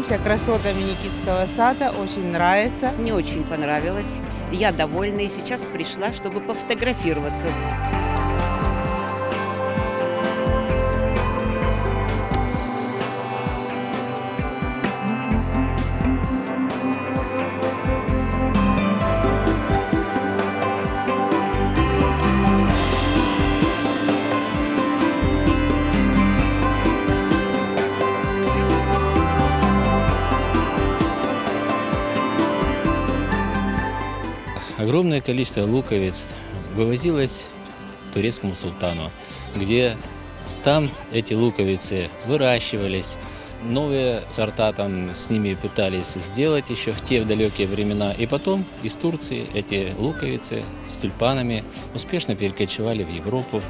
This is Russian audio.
Любуемся красотами Никитского сада, очень нравится. Мне очень понравилось. Я довольна и сейчас пришла, чтобы пофотографироваться. Огромное количество луковиц вывозилось турецкому султану, где там эти луковицы выращивались. Новые сорта там с ними пытались сделать еще в те далекие времена. И потом из Турции эти луковицы с тюльпанами успешно перекочевали в Европу.